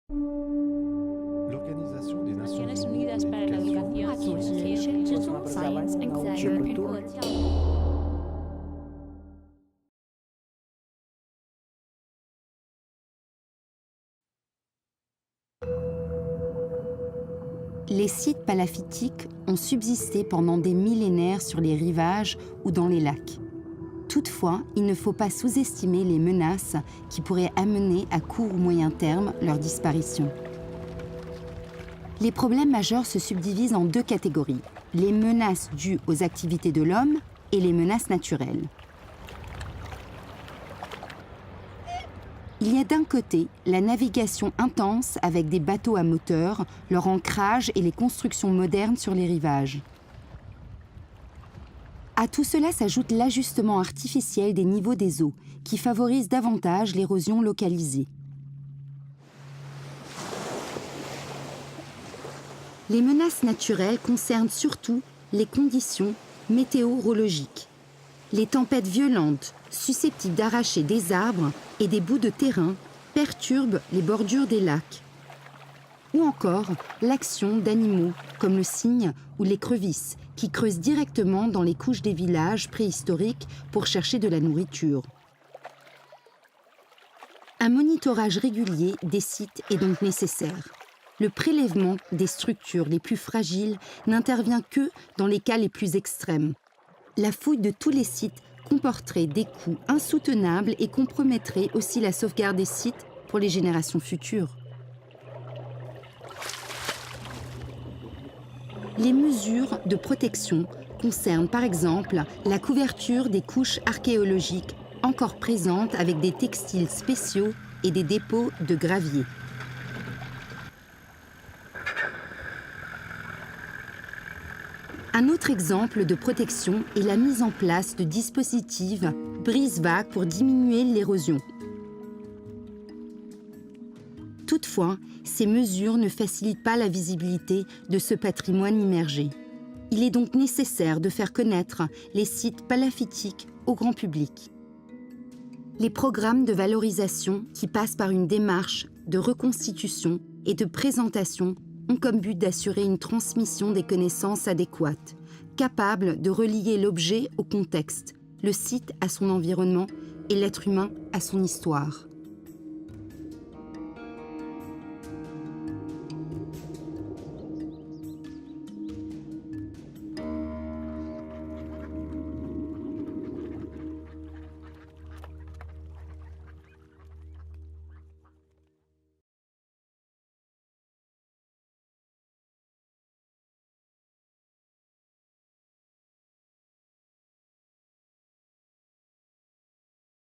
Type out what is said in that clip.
L'Organisation des Nations Naciones Unies Unidas pour para la l'éducation, Educación y la Educación, Science and Culture. Les sites palafitiques ont subsisté pendant des millénaires sur les rivages ou dans les lacs. Toutefois, il ne faut pas sous-estimer les menaces qui pourraient amener à court ou moyen terme leur disparition. Les problèmes majeurs se subdivisent en deux catégories, les menaces dues aux activités de l'homme et les menaces naturelles. Il y a d'un côté la navigation intense avec des bateaux à moteur, leur ancrage et les constructions modernes sur les rivages. À tout cela s'ajoute l'ajustement artificiel des niveaux des eaux, qui favorise davantage l'érosion localisée. Les menaces naturelles concernent surtout les conditions météorologiques. Les tempêtes violentes, susceptibles d'arracher des arbres et des bouts de terrain, perturbent les bordures des lacs. Ou encore l'action d'animaux comme le cygne ou l'écrevisse, qui creusent directement dans les couches des villages préhistoriques pour chercher de la nourriture. Un monitorage régulier des sites est donc nécessaire. Le prélèvement des structures les plus fragiles n'intervient que dans les cas les plus extrêmes. La fouille de tous les sites comporterait des coûts insoutenables et compromettrait aussi la sauvegarde des sites pour les générations futures. Les mesures de protection concernent par exemple la couverture des couches archéologiques encore présentes avec des textiles spéciaux et des dépôts de gravier. Un autre exemple de protection est la mise en place de dispositifs brise-vagues pour diminuer l'érosion. Toutefois, ces mesures ne facilitent pas la visibilité de ce patrimoine immergé. Il est donc nécessaire de faire connaître les sites palafitiques au grand public. Les programmes de valorisation qui passent par une démarche de reconstitution et de présentation ont comme but d'assurer une transmission des connaissances adéquates, capables de relier l'objet au contexte, le site à son environnement et l'être humain à son histoire.